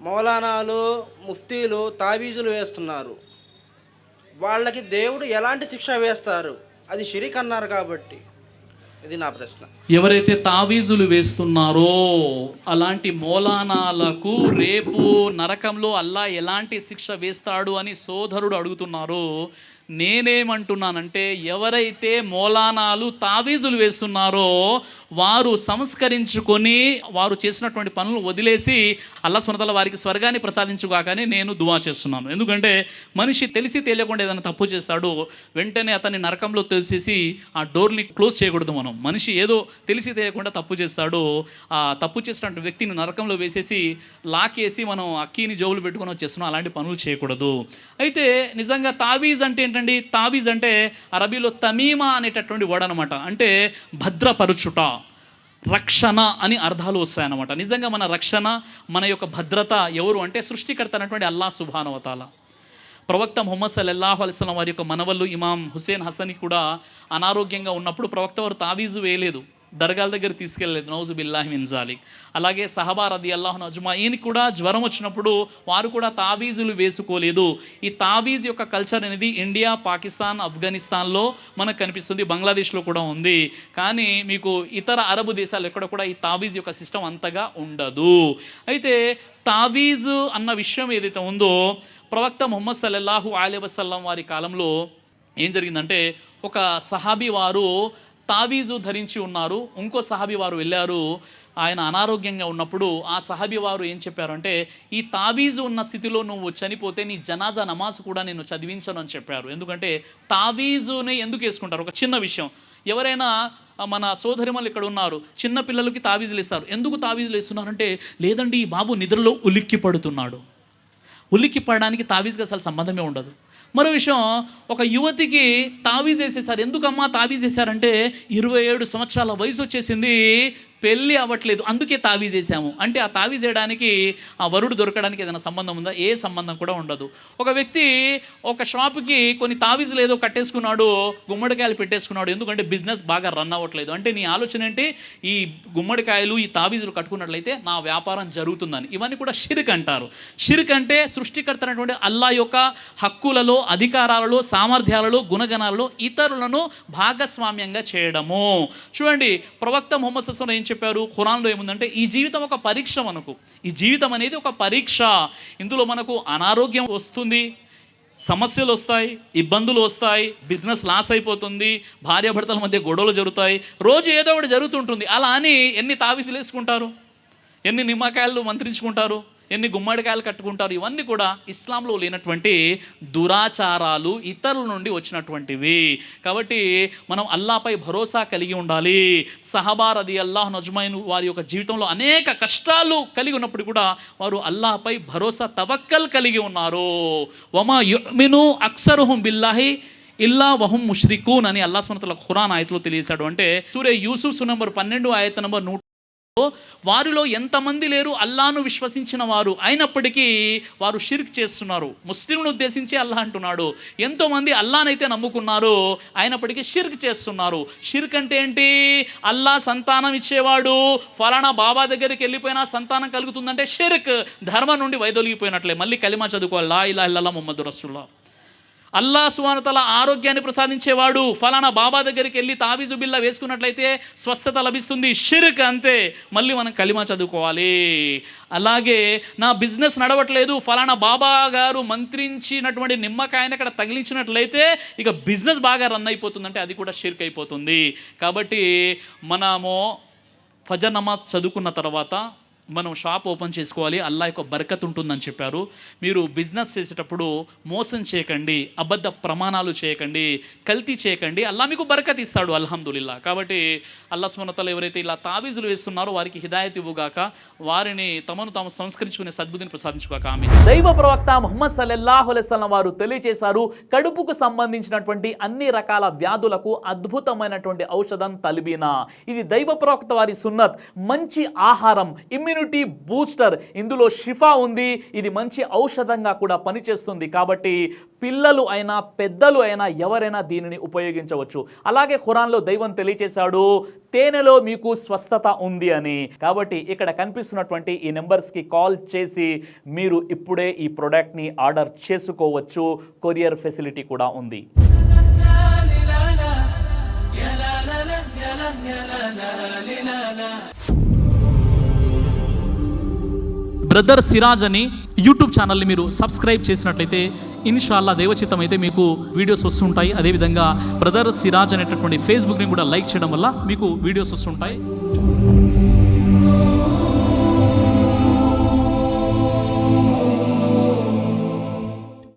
మౌలానాలు, ముఫ్తీలు తాబీజులు వేస్తున్నారు. వాళ్ళకి దేవుడు ఎలాంటి శిక్ష వేస్తారు? అది షిరిక్ అన్నారు కాబట్టి ఇది నా ప్రశ్న. ఎవరైతే తావీజులు వేస్తున్నారో అలాంటి మౌలానాలకు రేపు నరకంలో అల్లా ఎలాంటి శిక్ష వేస్తాడు అని సోదరుడు అడుగుతున్నారు. నేనేమంటున్నానంటే, ఎవరైతే మౌలానాలు తావీజులు వేస్తున్నారో వారు సంస్కరించుకొని వారు చేసినటువంటి పనులు వదిలేసి అల్లా సుబ్హానహు వ తఆలా వారికి స్వర్గాన్ని ప్రసాదించుగాకని నేను దువా చేస్తున్నాను. ఎందుకంటే మనిషి తెలిసి తెలియకుండా ఏదైనా తప్పు చేస్తాడు, వెంటనే అతన్ని నరకంలో తోసేసి ఆ డోర్ని క్లోజ్ చేయకూడదు. మనిషి ఏదో తెలిసి తెలియకుండా తప్పు చేస్తాడు, ఆ తప్పు చేసినటువంటి వ్యక్తిని నరకంలో వేసేసి లాకేసి మనం అక్కీని జోబులు పెట్టుకొని వచ్చేస్తున్నాం. అలాంటి పనులు చేయకూడదు. అయితే నిజంగా తావీజ్ అంటే ఏంటండి? తావీజ్ అంటే అరబీలో తమీమా అనేటటువంటి వర్డ్ అనమాట. అంటే భద్రపరుచుట, రక్షణ అని అర్థాలు వస్తాయన్నమాట. నిజంగా మన రక్షణ, మన యొక్క భద్రత ఎవరు అంటే సృష్టికర్త అయినటువంటి అల్లాహ్ సుబ్హానహు వ తఆలా. ప్రవక్త ముహమ్మద్ సల్లల్లాహు అలైహి వసల్లం వారి యొక్క మనవళ్ళు ఇమాం హుసేన్ హసన్కి కూడా అనారోగ్యంగా ఉన్నప్పుడు ప్రవక్త వారు తావీజు వేయలేదు, దర్గాల దగ్గర తీసుకెళ్ళలేదు, నౌజు బిల్లాహి మిన్ జాలిక్. అలాగే సహబా రదియల్లాహు అజ్మాయిన్ కూడా జ్వరం వచ్చినప్పుడు వారు కూడా తావీజులు వేసుకోలేదు. ఈ తావీజ్ యొక్క కల్చర్ అనేది ఇండియా, పాకిస్తాన్, ఆఫ్ఘనిస్తాన్లో మనకు కనిపిస్తుంది, బంగ్లాదేశ్లో కూడా ఉంది. కానీ మీకు ఇతర అరబు దేశాలు ఎక్కడ కూడా ఈ తావీజ్ యొక్క సిస్టమ్ అంతగా ఉండదు. అయితే తావీజు అన్న విషయం ఏదైతే ఉందో, ప్రవక్త ముహమ్మద్ సల్లల్లాహు అలైహి వసల్లం వారి కాలంలో ఏం జరిగిందంటే, ఒక సహాబీ వారు తావీజు ధరించి ఉన్నారు. ఇంకో సహాబీ వారు వెళ్ళారు, ఆయన అనారోగ్యంగా ఉన్నప్పుడు ఆ సహాబీ వారు ఏం చెప్పారంటే, ఈ తావీజు ఉన్న స్థితిలో నువ్వు చనిపోతే నీ జనాజా నమాజ్ కూడా నేను చదివించను అని చెప్పారు. ఎందుకంటే తావీజుని ఎందుకు వేసుకుంటారు? ఒక చిన్న విషయం, ఎవరైనా మన సోదరిమలు ఇక్కడ ఉన్నారు, చిన్న పిల్లలకి తావీజులు ఇస్తారు. ఎందుకు తావీజులు ఇస్తున్నారంటే, లేదండి ఈ బాబు నిద్రలో ఉలిక్కి పడుతున్నాడు. ఉలిక్కి పడడానికి తావీజ్కి అసలు సంబంధమే ఉండదు. మరో విషయం, ఒక యువతికి తావీజ్ వేసేసారు. ఎందుకమ్మా తావీజ్ వేశారంటే, 27 సంవత్సరాల వయసు వచ్చేసింది, పెళ్ళి అవ్వట్లేదు, అందుకే తావీజ్ వేసాము అంటే, ఆ తావీజ్ వేయడానికి ఆ వరుడు దొరకడానికి ఏదైనా సంబంధం ఉందా? ఏ సంబంధం కూడా ఉండదు. ఒక వ్యక్తి ఒక షాపుకి కొన్ని తావీజులు ఏదో కట్టేసుకున్నాడు, గుమ్మడికాయలు పెట్టేసుకున్నాడు, ఎందుకంటే బిజినెస్ బాగా రన్ అవ్వట్లేదు. అంటే నీ ఆలోచన ఏంటి? ఈ గుమ్మడికాయలు, ఈ తావీజులు కట్టుకున్నట్లయితే నా వ్యాపారం జరుగుతుందని. ఇవన్నీ కూడా షిర్క్ అంటారు. షిర్క్ అంటే సృష్టికర్త అయినటువంటి అల్లా యొక్క హక్కులలో, అధికారాలలో, సామర్థ్యాలలో, గుణగణాలలో ఇతరులను భాగస్వామ్యంగా చేయడము. చూడండి, ప్రవక్త ముహమ్మద్ సల్లల్లాహు అలైహి వసల్లం ఏం చెప్పారు? ఖురాన్లో ఏముందంటే, ఈ జీవితం ఒక పరీక్ష. మనకు ఈ జీవితం అనేది ఒక పరీక్ష. ఇందులో మనకు అనారోగ్యం వస్తుంది, సమస్యలు వస్తాయి, ఇబ్బందులు వస్తాయి, బిజినెస్ లాస్ అయిపోతుంది, భార్యాభర్తల మధ్య గొడవలు జరుగుతాయి, రోజు ఏదో ఒకటి జరుగుతుంటుంది. అలా అని ఎన్ని తావీసులు వేసుకుంటారు, ఎన్ని నిమ్మకాయలు మంత్రించుకుంటారు, ఎన్ని గుమ్మడికాయలు కట్టుకుంటారు? ఇవన్నీ కూడా ఇస్లాంలో లేనటువంటి దురాచారాలు, ఇతరుల నుండి వచ్చినటువంటివి. కాబట్టి మనం అల్లాపై భరోసా కలిగి ఉండాలి. సహబా రదియల్లాహు అజ్మాయిన్ వారి యొక్క జీవితంలో అనేక కష్టాలు కలిగి ఉన్నప్పుడు కూడా వారు అల్లాపై భరోసా, తవక్కల్ కలిగి ఉన్నారు. వమా యుమిను అక్సరుహుం బిల్లాహి ఇల్లా వహుం ముష్రికూన్ అని అల్లాహ్ సుబ్హానహు వ తఆలా ఖురాన్ ఆయతలో తెలియజేశాడు. అంటే సూరే యూసుఫ్ నంబర్ 12 ఆయత నంబర్ 100, వారిలో ఎంతమంది లేరు అల్లాను విశ్వసించిన వారు, అయినప్పటికీ వారు షిర్క్ చేస్తున్నారు. ముస్లింలను ఉద్దేశించి అల్లాహ్ అంటున్నాడు, ఎంతోమంది అల్లానైతే నమ్ముకున్నారు, అయినప్పటికీ షిర్క్ చేస్తున్నారు. షిర్క్ అంటే ఏంటి? అల్లాహ్ సంతానం ఇచ్చేవాడు, ఫలానా బాబా దగ్గరికి వెళ్ళిపోయినా సంతానం కలుగుతుందంటే షిర్క్, ధర్మం నుండి వైదొలిగిపోయినట్లే. మళ్ళీ కలిమా చదువుకోవాలి, లా ఇలాహా ఇల్లల్లాహ్ ముహమ్మదు రసూలుల్లాహ్. అల్లాహ్ సుబ్హానహు వ తఆలా ఆరోగ్యాన్ని ప్రసాదించేవాడు, ఫలానా బాబా దగ్గరికి వెళ్ళి తావీజు బిల్లా వేసుకున్నట్లయితే స్వస్థత లభిస్తుంది, షిర్క్ అంతే. మళ్ళీ మనం కలిమా చదువుకోవాలి. అలాగే నా బిజినెస్ నడవట్లేదు, ఫలానా బాబా గారు మంత్రించినటువంటి నిమ్మకాయని అక్కడ తగిలించినట్లయితే ఇక బిజినెస్ బాగా రన్ అయిపోతుందంటే అది కూడా షిర్క్ అయిపోతుంది. కాబట్టి మనము ఫజర్ నమాజ్ చదువుకున్న తర్వాత మనం షాప్ ఓపెన్ చేసుకోవాలి, అల్లా యొక్క బరకత్ ఉంటుందని చెప్పారు. మీరు బిజినెస్ చేసేటప్పుడు మోసం చేయకండి, అబద్ధ ప్రమాణాలు చేయకండి, కల్తీ చేయకండి, అల్లా మీకు బరకత్ ఇస్తాడు అల్హమ్దులిల్లా. కాబట్టి అల్లా సుబ్హానహు వ తఆలా ఎవరైతే ఇలా తావీజులు వేస్తున్నారో వారికి హిదాయత్ ఇవ్వుగాక, వారిని తమను తాము సంస్కరించుకునే సద్బుద్ధిని ప్రసాదించుగాక. ఆమీన్. దైవ ప్రవక్త ముహమ్మద్ సల్లల్లాహు అలైహి వసల్లం వారు తెలియజేశారు, కడుపుకు సంబంధించినటువంటి అన్ని రకాల వ్యాధులకు అద్భుతమైనటువంటి ఔషధం తల్బీనా. ఇది దైవ ప్రవక్త వారి సున్నత్. మంచి ఆహారం, ఇమ్యూనిటీ ఇమ్యూనిటీ బూస్టర్. ఇందులో షిఫా ఉంది, ఇది మంచి ఔషధంగా కూడా పనిచేస్తుంది. కాబట్టి పిల్లలు అయినా పెద్దలు అయినా ఎవరైనా దీనిని ఉపయోగించవచ్చు. అలాగే ఖురాన్లో దైవం తెలియచేశాడు, తేనెలో మీకు స్వస్థత ఉంది అని. కాబట్టి ఇక్కడ కనిపిస్తున్నటువంటి ఈ నెంబర్స్కి కాల్ చేసి మీరు ఇప్పుడే ఈ ప్రోడక్ట్ని ఆర్డర్ చేసుకోవచ్చు. కొరియర్ ఫెసిలిటీ కూడా ఉంది. బ్రదర్ సిరాజ్ అని యూట్యూబ్ ఛానల్ని మీరు సబ్స్క్రైబ్ చేసినట్లయితే ఇన్షాల్లా దేవచిత్తం అయితే మీకు వీడియోస్ వస్తుంటాయి. అదేవిధంగా బ్రదర్ సిరాజ్ అనేటటువంటి ఫేస్బుక్ని కూడా లైక్ చేయడం వల్ల మీకు వీడియోస్ వస్తుంటాయి.